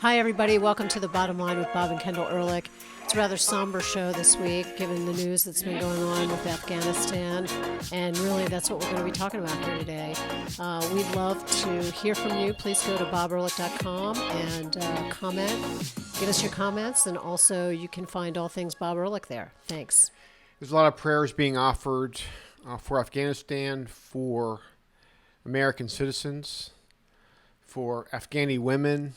Hi, everybody. Welcome to The Bottom Line with Bob and Kendall Ehrlich. It's a rather somber show this week, given the news that's been going on with Afghanistan. And really, that's what we're going to be talking about here today. We'd love to hear from you. Please go to bobehrlich.com and comment. Give us your comments. And also, you can find all things Bob Ehrlich there. Thanks. There's a lot of prayers being offered for Afghanistan, for American citizens, for Afghani women,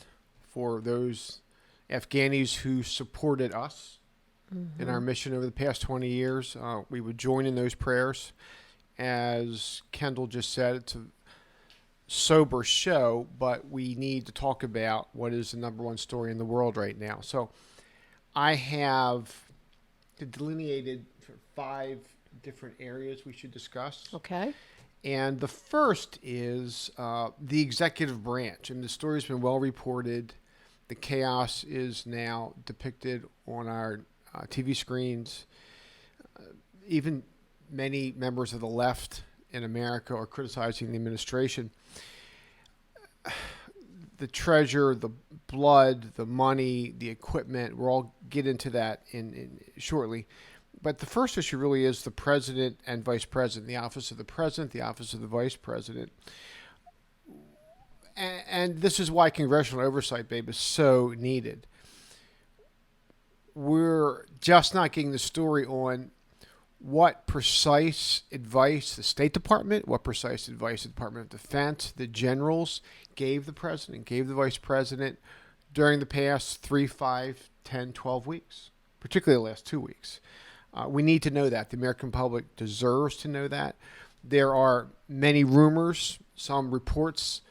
for those Afghanis who supported us in our mission over the past 20 years. We would join in those prayers. As Kendall just said, it's a sober show, but we need to talk about what is the number one story in the world right now. So I have delineated 5 different areas we should discuss. Okay. And the first is the executive branch. And the story's been well reported. The chaos is now depicted on our TV screens. Even many members of the left in America are criticizing the administration. The treasure, the blood, the money, the equipment, we'll all get into that in shortly. But the first issue really is the president and vice president, the office of the president, the office of the vice president. And this is why congressional oversight, babe, is so needed. We're just not getting the story on what precise advice the State Department, what precise advice the Department of Defense, the generals gave the president, gave the vice president during the past 3, 5, 10, 12 weeks, particularly the last 2 weeks. We need to know that. The American public deserves to know that. There are many rumors, some reports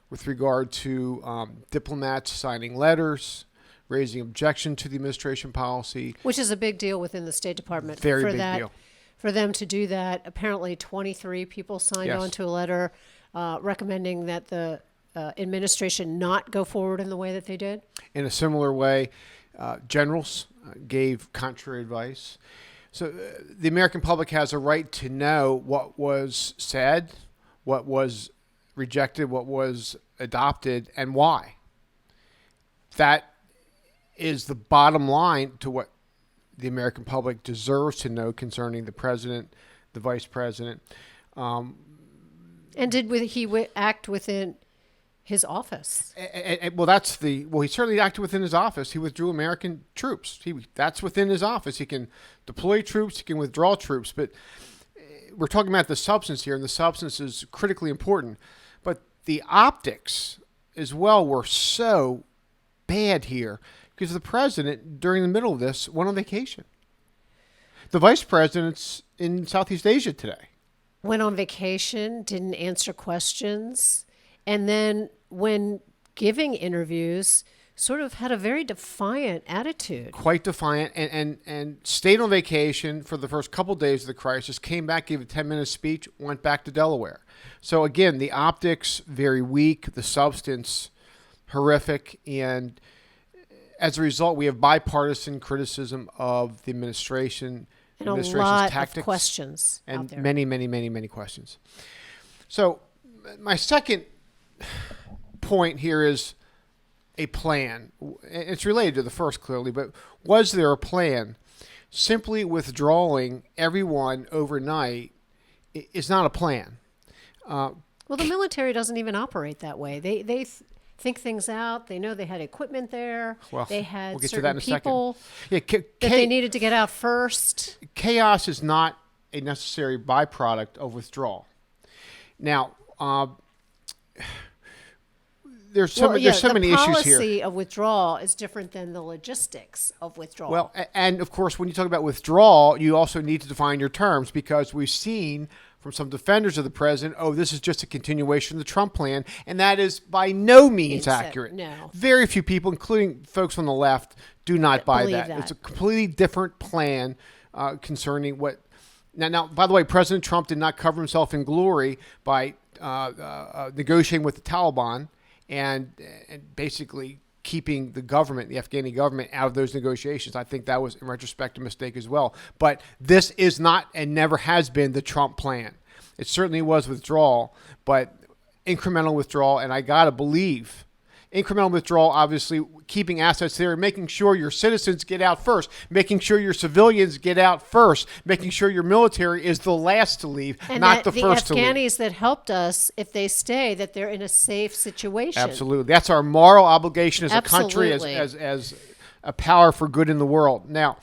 with regard to diplomats signing letters, raising objection to the administration policy. Which is a big deal within the State Department. Very big deal. For them to do that, apparently 23 people signed on to a letter recommending that the administration not go forward in the way that they did. In a similar way, generals gave contrary advice. So the American public has a right to know what was said, what was rejected, what was adopted, and why. That is the bottom line to what the American public deserves to know concerning the president, the vice president. And did he act within his office? He certainly acted within his office. He withdrew American troops. That's within his office. He can deploy troops, he can withdraw troops, but we're talking about the substance here, and the substance is critically important. But the optics as well were so bad here because the president, during the middle of this, went on vacation. The vice president's in Southeast Asia today. Went on vacation, didn't answer questions, and then when giving interviews, sort of had a very defiant attitude. Quite defiant, and stayed on vacation for the first couple of days of the crisis, came back, gave a 10-minute speech, went back to Delaware. So again, the optics, very weak, the substance, horrific, and as a result, we have bipartisan criticism of the administration, and administration's a lot tactics, of questions and out there. many questions. So my second point here is a plan. It's related to the first clearly, but was there a plan? Simply withdrawing everyone overnight is not a plan. Well, the military doesn't even operate that way. They think things out. They know they had equipment there. Well, they had we'll get certain to that in a people second. that they needed to get out first. Chaos is not a necessary byproduct of withdrawal. Now, there's so many issues here. The policy of withdrawal is different than the logistics of withdrawal. Well, and of course, when you talk about withdrawal, you also need to define your terms, because we've seen from some defenders of the president, this is just a continuation of the Trump plan, and that is by no means accurate. No. Very few people, including folks on the left, do not buy that. It's a completely different plan concerning what... Now, by the way, President Trump did not cover himself in glory by negotiating with the Taliban and basically keeping the government, the Afghani government, out of those negotiations. I think that was, in retrospect, a mistake as well. But this is not and never has been the Trump plan. It certainly was withdrawal, but incremental withdrawal. And I got to believe incremental withdrawal, obviously, keeping assets there, making sure your citizens get out first, making sure your civilians get out first, making sure your military is the last to leave, and not that the first to leave. The Afghanis that helped us, if they stay, that they're in a safe situation. Absolutely. That's our moral obligation as Absolutely. a country, as a power for good in the world. Now,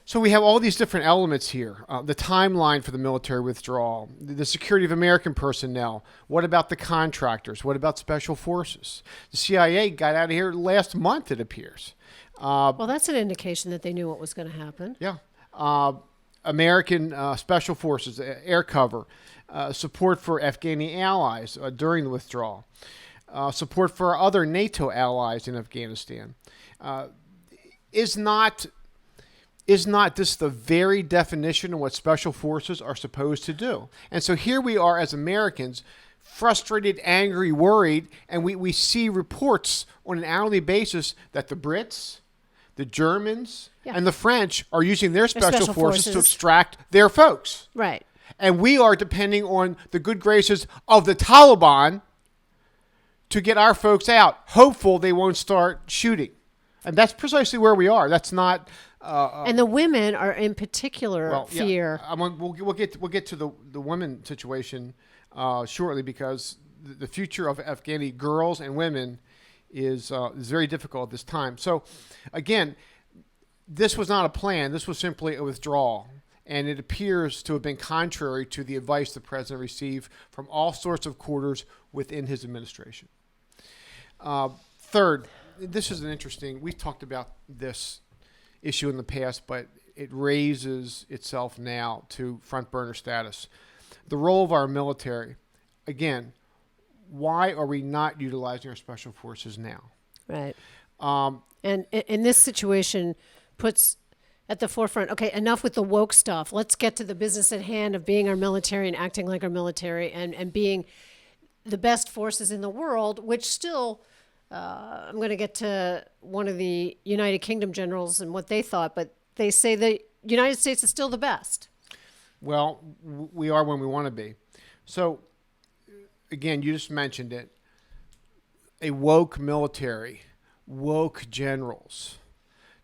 so we have all these different elements here. The timeline for the military withdrawal, the security of American personnel. What about the contractors? What about special forces? The CIA got out of here last month, it appears. Well, that's an indication that they knew what was going to happen. Yeah. American special forces, air cover, support for Afghani allies during the withdrawal, support for other NATO allies in Afghanistan. Is not this the very definition of what special forces are supposed to do? And so here we are as Americans, frustrated, angry, worried, and we see reports on an hourly basis that the Brits, the Germans, and the French are using their special forces to extract their folks. Right. And we are depending on the good graces of the Taliban to get our folks out, hopeful they won't start shooting. And that's precisely where we are. That's not... and the women are in particular fear. Yeah, we'll get to the women situation shortly, because the future of Afghani girls and women is very difficult at this time. So, again, this was not a plan. This was simply a withdrawal, and it appears to have been contrary to the advice the president received from all sorts of quarters within his administration. Third, this is an interesting. We've talked about this issue in the past, but it raises itself now to front burner status. The role of our military. Again, why are we not utilizing our special forces now? Right. And in this situation puts at the forefront, okay, enough with the woke stuff. Let's get to the business at hand of being our military and acting like our military and being the best forces in the world, which still... I'm going to get to one of the United Kingdom generals and what they thought, but they say the United States is still the best. Well, we are when we want to be. So, again, you just mentioned it. A woke military, woke generals,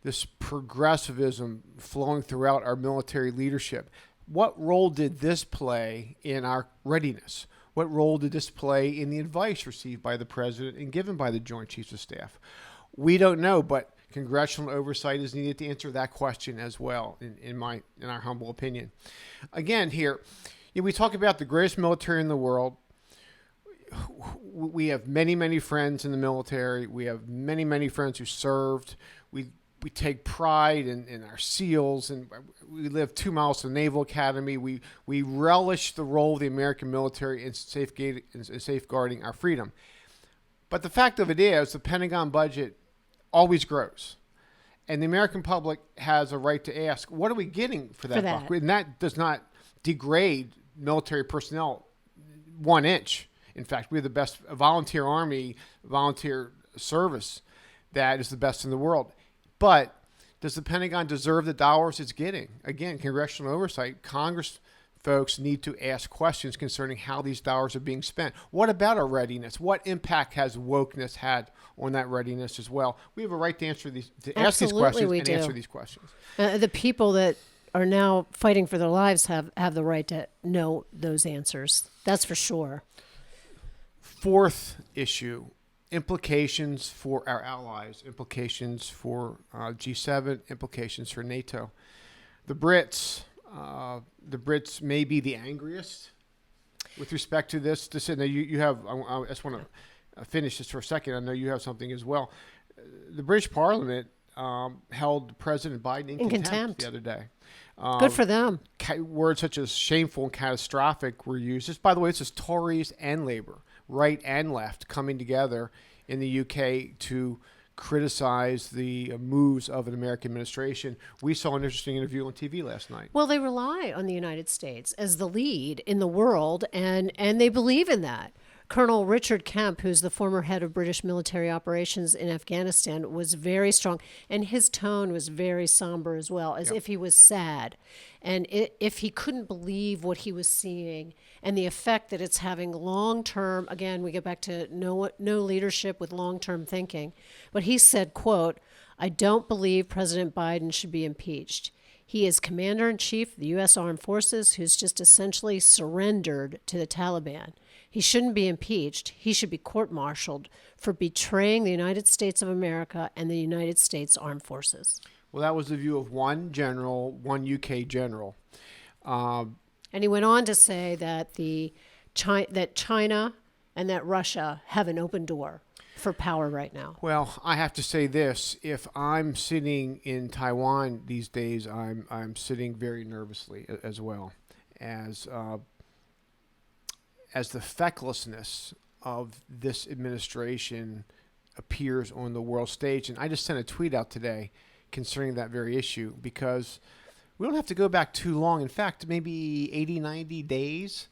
this progressivism flowing throughout our military leadership. What role did this play in our readiness? What role did this play in the advice received by the president and given by the Joint Chiefs of Staff? We don't know, but congressional oversight is needed to answer that question as well, in our humble opinion. Again, here, we talk about the greatest military in the world. We have many, many friends in the military. We have many, many friends who served. We take pride in our SEALs, and we live 2 miles from the Naval Academy. We relish the role of the American military in safeguarding our freedom. But the fact of it is, the Pentagon budget always grows. And the American public has a right to ask, what are we getting for that buck? And that does not degrade military personnel 1 inch. In fact, we have the best volunteer army, volunteer service that is the best in the world. But does the Pentagon deserve the dollars it's getting? Again, congressional oversight. Congress folks need to ask questions concerning how these dollars are being spent. What about our readiness? What impact has wokeness had on that readiness as well? We have a right to answer these, to ask these questions and answer these questions. The people that are now fighting for their lives have the right to know those answers. That's for sure. Fourth issue. Implications for our allies, implications for G7, implications for NATO. The Brits may be the angriest with respect to this. Now you have. I just want to finish this for a second. I know you have something as well. The British Parliament held President Biden in contempt the other day. Good for them. Words such as shameful and catastrophic were used. This, by the way, this is Tories and Labour, right and left, coming together in the UK to criticize the moves of an American administration. We saw an interesting interview on TV last night. Well, they rely on the United States as the lead in the world, and they believe in that. Colonel Richard Kemp, who's the former head of British military operations in Afghanistan, was very strong, and his tone was very somber as well, as if he was sad, and if he couldn't believe what he was seeing and the effect that it's having long-term. Again, we get back to no leadership with long-term thinking. But he said, quote, "I don't believe President Biden should be impeached. He is commander-in-chief of the U.S. Armed Forces who's just essentially surrendered to the Taliban. He shouldn't be impeached. He should be court-martialed for betraying the United States of America and the United States Armed Forces." Well, that was the view of one general, one UK general. And he went on to say that that China and that Russia have an open door for power right now. Well, I have to say this: if I'm sitting in Taiwan these days, I'm sitting very nervously as well, as the fecklessness of this administration appears on the world stage. And I just sent a tweet out today concerning that very issue, because we don't have to go back too long. In fact, maybe 80, 90 days.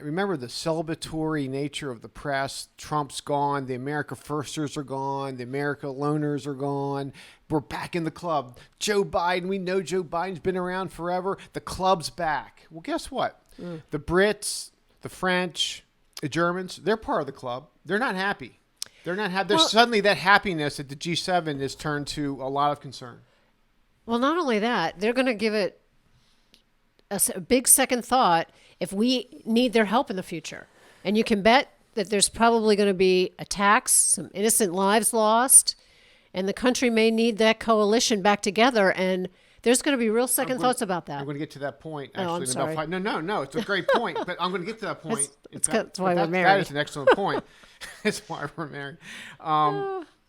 Remember the celebratory nature of the press. Trump's gone. The America Firsters are gone. The America Loners are gone. We're back in the club. Joe Biden, we know Joe Biden's been around forever. The club's back. Well, guess what? The Brits, the French, the Germans, they're part of the club. They're not happy. They're not happy. There's suddenly that happiness at the G7 is turned to a lot of concern. Well, not only that, they're going to give it a big second thought if we need their help in the future. And you can bet that there's probably going to be attacks, some innocent lives lost, and the country may need that coalition back together. And there's going to be real second thoughts about that. I'm going to get to that point. Oh, I'm in sorry. About 5. No, it's a great point. But I'm going to get to that point. That's why we're married. That is an excellent point. That's why we're married.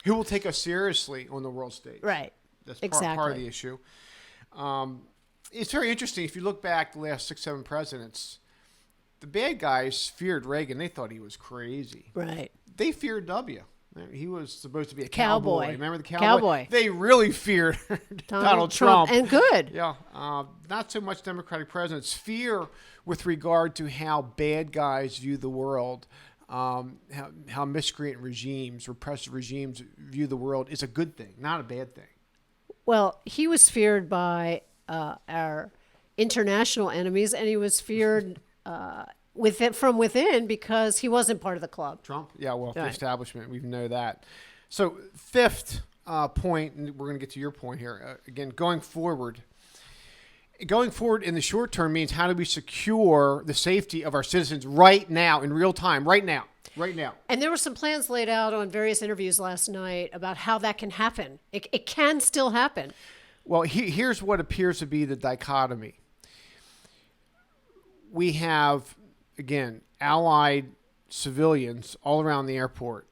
Who will take us seriously on the world stage? Right. That's exactly. part of the issue. It's very interesting. If you look back the last 6, 7 presidents, the bad guys feared Reagan. They thought he was crazy. Right. They feared W. He was supposed to be a cowboy. Remember the cowboy? Cowboy. They really feared Donald Trump. And good. Yeah. Not so much Democratic presidents. Fear with regard to how bad guys view the world, how miscreant regimes, repressive regimes view the world is a good thing, not a bad thing. Well, he was feared by our international enemies, and he was feared from within because he wasn't part of the club. Trump? Yeah, well, Right. the establishment, we know that. So, fifth point, and we're going to get to your point here. Again, going forward in the short term means how do we secure the safety of our citizens right now, in real time, right now. And there were some plans laid out on various interviews last night about how that can happen. It can still happen. Well, here's what appears to be the dichotomy. We have, again, allied civilians all around the airport,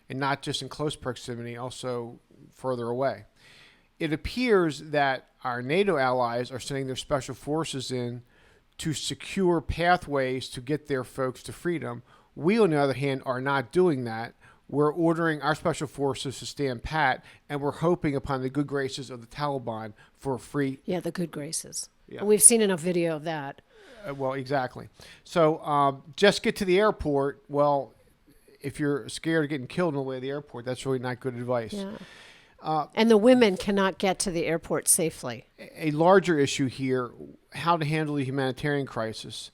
and not just in close proximity, also further away. It appears that our NATO allies are sending their special forces in to secure pathways to get their folks to freedom. We, on the other hand, are not doing that. We're ordering our special forces to stand pat, and we're hoping upon the good graces of the Taliban for free. Yeah, the good graces. Yeah. We've seen enough video of that. Well, exactly. So just get to the airport. Well, if you're scared of getting killed on the way to the airport, that's really not good advice. Yeah. And the women cannot get to the airport safely. A larger issue here, how to handle the humanitarian crisis.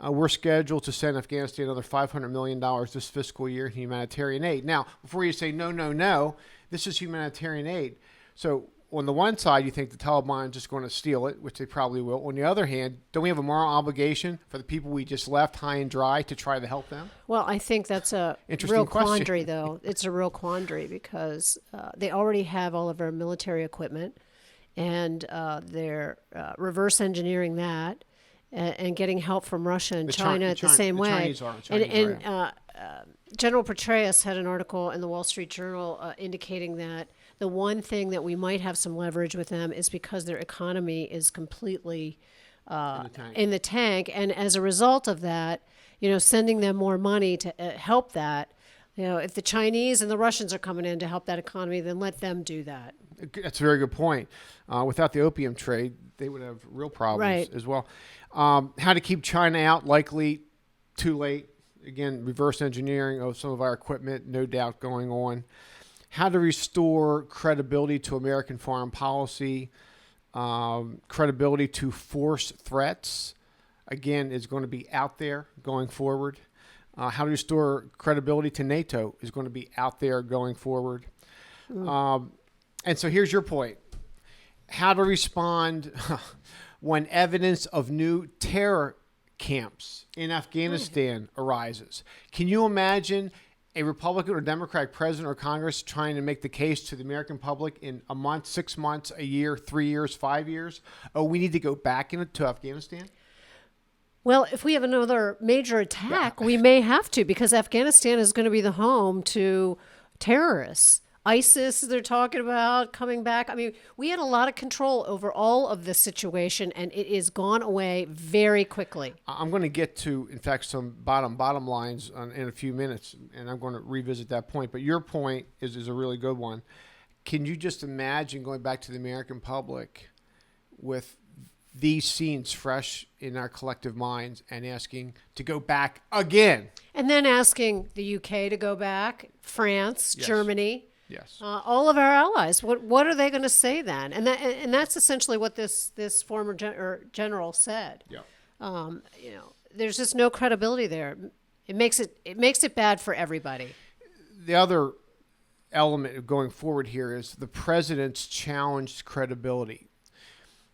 We're scheduled to send Afghanistan another $500 million this fiscal year in humanitarian aid. Now, before you say no, this is humanitarian aid. So on the one side, you think the Taliban is just going to steal it, which they probably will. On the other hand, don't we have a moral obligation for the people we just left high and dry to try to help them? Well, I think that's a real quandary, though. It's a real quandary because they already have all of our military equipment, and they're reverse engineering that and getting help from Russia and China the same way. General Petraeus had an article in the Wall Street Journal indicating that the one thing that we might have some leverage with them is because their economy is completely in the tank. And as a result of that, sending them more money to help that, if the Chinese and the Russians are coming in to help that economy, then let them do that. That's a very good point. Without the opium trade, they would have real problems as well. How to keep China out, likely too late. again, reverse engineering of some of our equipment, no doubt going on. How to restore credibility to American foreign policy, credibility to force threats, again, is going to be out there going forward. How to restore credibility to NATO is going to be out there going forward. And so here's your point. How to respond when evidence of new terror camps in Afghanistan arises. Can you imagine a Republican or Democratic president or Congress trying to make the case to the American public in a month, 6 months, a year, 3 years, 5 years? Oh, we need to go back to Afghanistan? Well, if we have another major attack, we may have to, because Afghanistan is going to be the home to terrorists. ISIS, they're talking about coming back. I mean, we had a lot of control over all of this situation, and it is gone away very quickly. I'm going to get to, in fact, some bottom lines in a few minutes, and I'm going to revisit that point. But your point is a really good one. Can you just imagine going back to the American public with these scenes fresh in our collective minds and asking to go back again? And then asking the UK to go back, France, yes. Germany. Yes. All of our allies. What are they going to say then? And that's essentially what this former general said. Yeah. There's just no credibility there. It makes it bad for everybody. The other element of going forward here is the president's challenged credibility.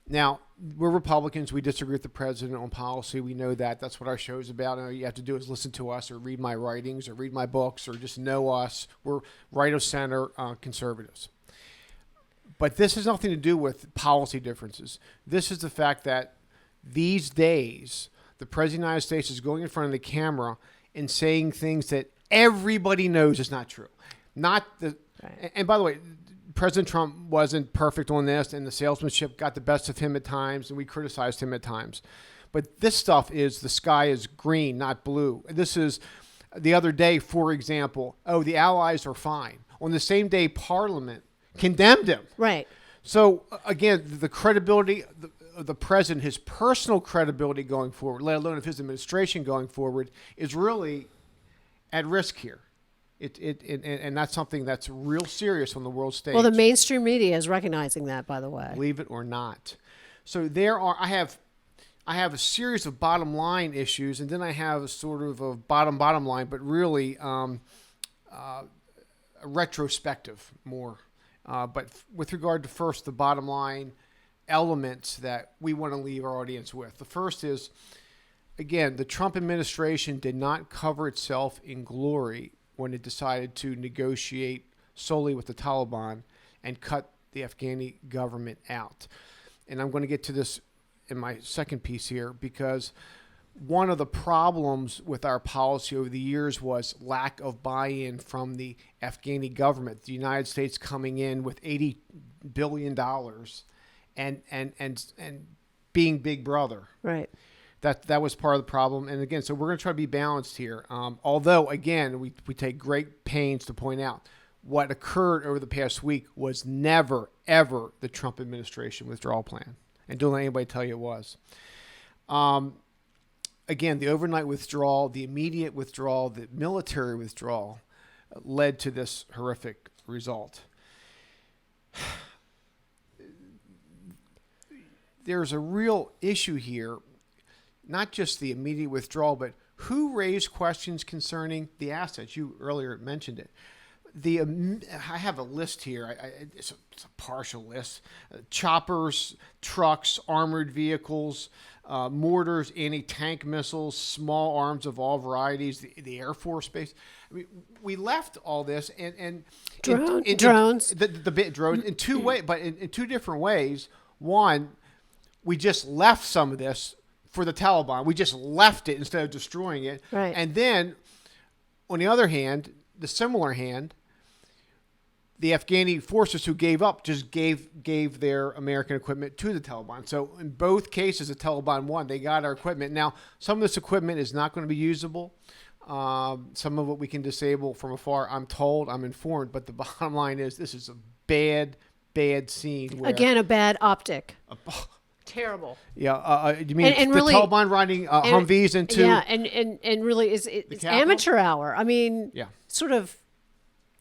Now, we're Republicans. We disagree with the president on policy. We know that. That's what our show is about. And all you have to do is listen to us or read my writings or read my books or just know us. We're right of center conservatives. But this has nothing to do with policy differences. This is the fact that these days, the president of the United States is going in front of the camera and saying things that everybody knows is not true. Right. And by the way, President Trump wasn't perfect on this, and the salesmanship got the best of him at times, and we criticized him at times. But this stuff is the sky is green, not blue. This is the other day, for example, the allies are fine. On the same day, Parliament condemned him. Right. So, again, the credibility of the president, his personal credibility going forward, let alone of his administration going forward, is really at risk here. And that's something that's real serious on the world stage. Well, the mainstream media is recognizing that, by the way. Believe it or not. So I have a series of bottom line issues, and then I have a sort of a bottom line, but really a retrospective more. But with regard to first the bottom line elements that we want to leave our audience with. The first is, again, the Trump administration did not cover itself in glory when it decided to negotiate solely with the Taliban and cut the Afghani government out. And I'm going to get to this in my second piece here, because one of the problems with our policy over the years was lack of buy-in from the Afghani government. The United States coming in with $80 billion and being big brother. Right. That was part of the problem. And again, so we're going to try to be balanced here. Although, again, we take great pains to point out what occurred over the past week was never, ever the Trump administration withdrawal plan. And don't let anybody tell you it was. Again, the overnight withdrawal, the immediate withdrawal, the military withdrawal led to this horrific result. There's a real issue here. Not just the immediate withdrawal, but who raised questions concerning the assets? You earlier mentioned it. I have a list here. It's a partial list. Choppers, trucks, armored vehicles, mortars, anti-tank missiles, small arms of all varieties, the Air Force base. I mean, we left all this and drones. The drones in two ways, but in two different ways. One, we just left some of this for the Taliban. We just left it instead of destroying it. Right. And then, on the other hand, the similar hand, the Afghani forces who gave up just gave their American equipment to the Taliban. So in both cases, the Taliban won. They got our equipment. Now, some of this equipment is not going to be usable. Some of it we can disable from afar. I'm told, I'm informed, but the bottom line is this is a bad scene. Again, a bad optic. Terrible. Yeah, you mean And the really, Taliban riding Humvees into and really it's Capitol? amateur hour. I mean, Yeah. sort of,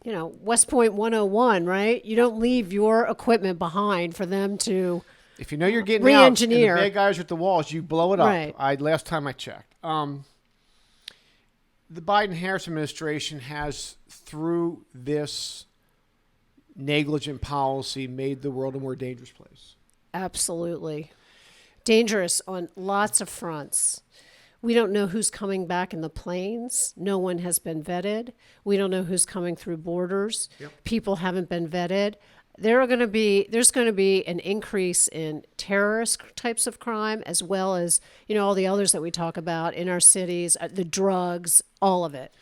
West Point 101, right? You don't leave your equipment behind for them to If you know you're getting out and the re-engineer. bad guys are at the walls, you blow it up. Right. Last time I checked. The Biden-Harris administration has, through this negligent policy, made the world a more dangerous place. Absolutely. Dangerous on lots of fronts. We don't know who's coming back in the planes. No one has been vetted. We don't know who's coming through borders. Yep. People haven't been vetted. There's going to be an increase in terrorist types of crime, as well as, all the others that we talk about in our cities, the drugs, all of it.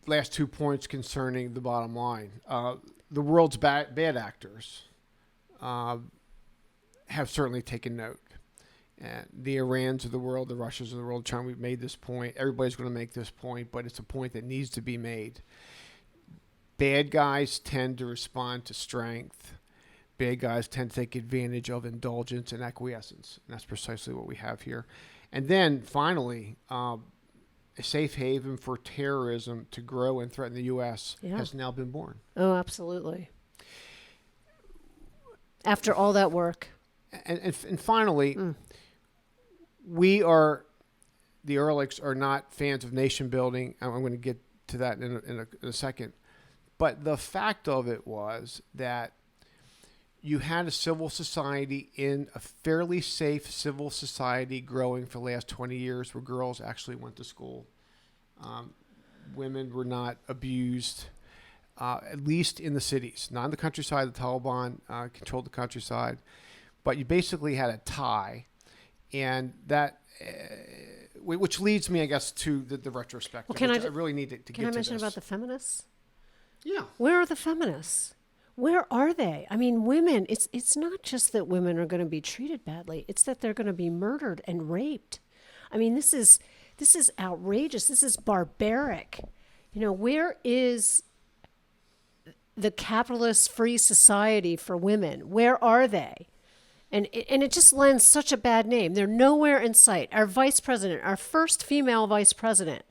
Last 2 points concerning the bottom line. The world's bad actors have certainly taken note. And the Irans of the world, the Russias of the world, China, we've made this point. Everybody's going to make this point, but it's a point that needs to be made. Bad guys tend to respond to strength. Bad guys tend to take advantage of indulgence and acquiescence. And that's precisely what we have here. And then, finally, a safe haven for terrorism to grow and threaten the U.S. has now been born. Oh, absolutely. After all that work. And finally, the Ehrlichs are not fans of nation building. I'm going to get to that in a second. But the fact of it was that you had a civil society in a fairly safe civil society growing for the last 20 years where girls actually went to school. Women were not abused, at least in the cities. Not in the countryside. The Taliban controlled the countryside. But you basically had a tie. And that, which leads me, I guess, to the retrospective. Well, I really need to get to this. Can I mention about the feminists? Yeah. Where are the feminists? Where are they? I mean, women, it's not just that women are going to be treated badly. It's that they're going to be murdered and raped. I mean, this is outrageous. This is barbaric. Where is the capitalist free society for women? Where are they? And it just lends such a bad name. They're nowhere in sight. Our vice president, our first female vice president.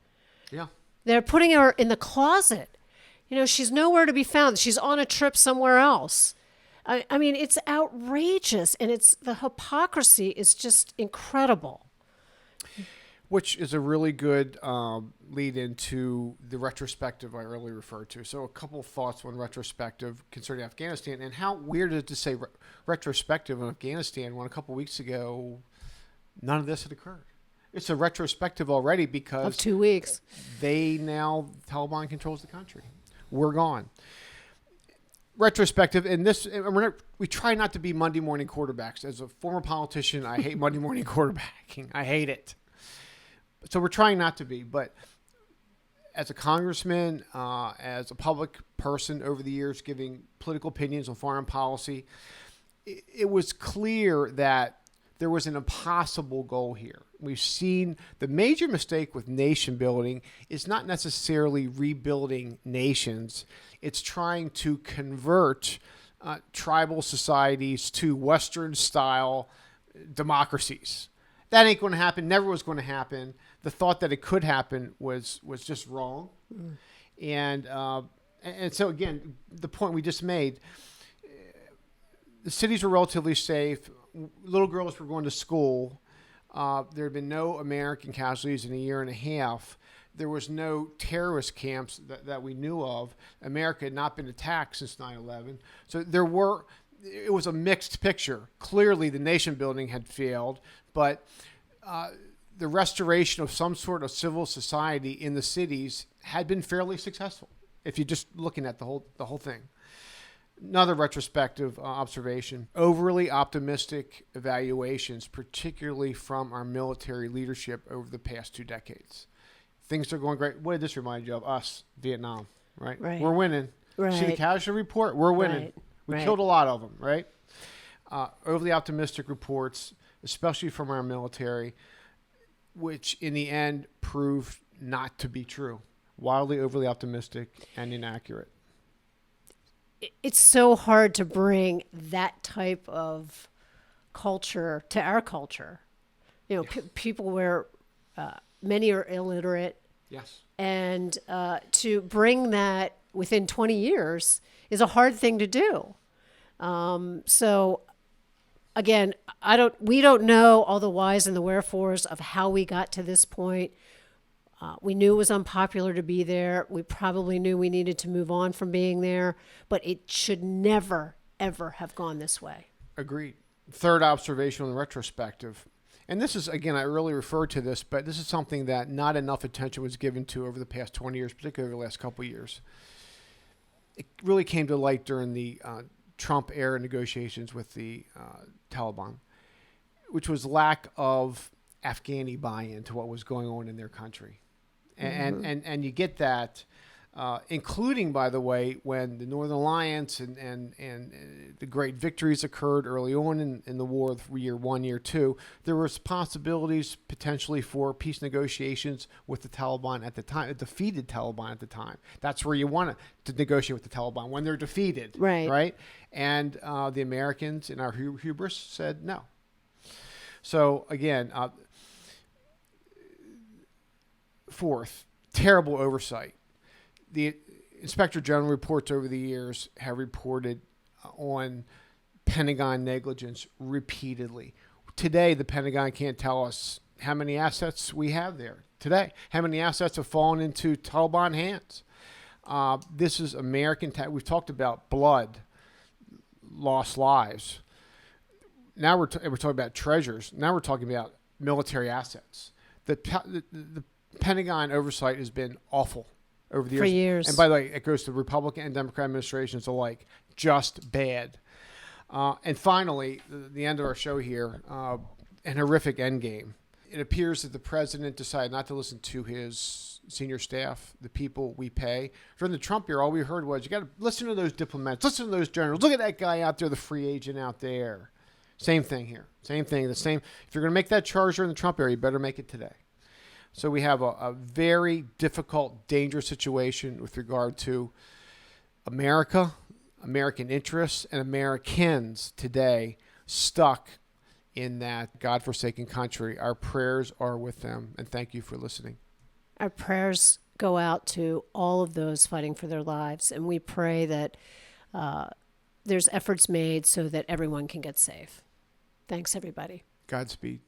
Yeah. They're putting her in the closet. She's nowhere to be found. She's on a trip somewhere else. I mean, it's outrageous, and the hypocrisy is just incredible. Which is a really good lead into the retrospective I earlier referred to. So a couple of thoughts on retrospective concerning Afghanistan, and how weird is it to say retrospective on Afghanistan when a couple of weeks ago none of this had occurred. It's a retrospective already because of 2 weeks. Taliban controls the country. We're gone. Retrospective, and we try not to be Monday morning quarterbacks. As a former politician, I hate Monday morning quarterbacking. I hate it. So we're trying not to be, but as a congressman, as a public person over the years giving political opinions on foreign policy, it was clear that there was an impossible goal here. We've seen the major mistake with nation building is not necessarily rebuilding nations. It's trying to convert tribal societies to Western-style democracies. That ain't going to happen. Never was going to happen. The thought that it could happen was just wrong. And so, again, the point we just made, the cities were relatively safe. Little girls were going to school. There had been no American casualties in a year and a half. There was no terrorist camps that we knew of. America had not been attacked since 9/11. So it was a mixed picture. Clearly, the nation building had failed, but the restoration of some sort of civil society in the cities had been fairly successful, if you're just looking at the whole thing. Another retrospective observation, overly optimistic evaluations, particularly from our military leadership over the past 2 decades. Things are going great. What did this remind you of? Us, Vietnam, right? We're winning. Right. See the casualty report? We're winning. We killed a lot of them, right? Overly optimistic reports, especially from our military, which in the end proved not to be true. Wildly overly optimistic and inaccurate. It's so hard to bring that type of culture to our culture. People where many are illiterate. Yes. And to bring that within 20 years is a hard thing to do. So again, we don't know all the whys and the wherefores of how we got to this point. We knew it was unpopular to be there. We probably knew we needed to move on from being there, but it should never, ever have gone this way. Agreed. Third observation on the retrospective. And this is, again, I really referred to this, but this is something that not enough attention was given to over the past 20 years, particularly over the last couple of years. It really came to light during the Trump-era negotiations with the Taliban, which was lack of Afghani buy-in to what was going on in their country. And you get that, including, by the way, when the Northern Alliance and the great victories occurred early on in the war of year 1, year 2, there was possibilities potentially for peace negotiations with the Taliban at the time, a defeated Taliban at the time. That's where you want to negotiate with the Taliban, when they're defeated. Right? And the Americans in our hubris said no. So again, fourth, terrible oversight. The Inspector General reports over the years have reported on Pentagon negligence repeatedly. Today, the Pentagon can't tell us how many assets we have there today, how many assets have fallen into Taliban hands. This is American. We've talked about blood, lost lives. Now we're talking about treasures. Now we're talking about military assets. The Pentagon oversight has been awful over the years. For years. And by the way, it goes to Republican and Democrat administrations alike. Just bad. And finally, the end of our show here, an horrific endgame. It appears that the president decided not to listen to his senior staff, the people we pay. During the Trump year, all we heard was, you got to listen to those diplomats, listen to those generals. Look at that guy out there, the free agent out there. Same thing here. Same thing. The same. If you're going to make that charge during the Trump era, you better make it today. So we have a very difficult, dangerous situation with regard to America, American interests, and Americans today stuck in that godforsaken country. Our prayers are with them, and thank you for listening. Our prayers go out to all of those fighting for their lives, and we pray that there's efforts made so that everyone can get safe. Thanks, everybody. Godspeed.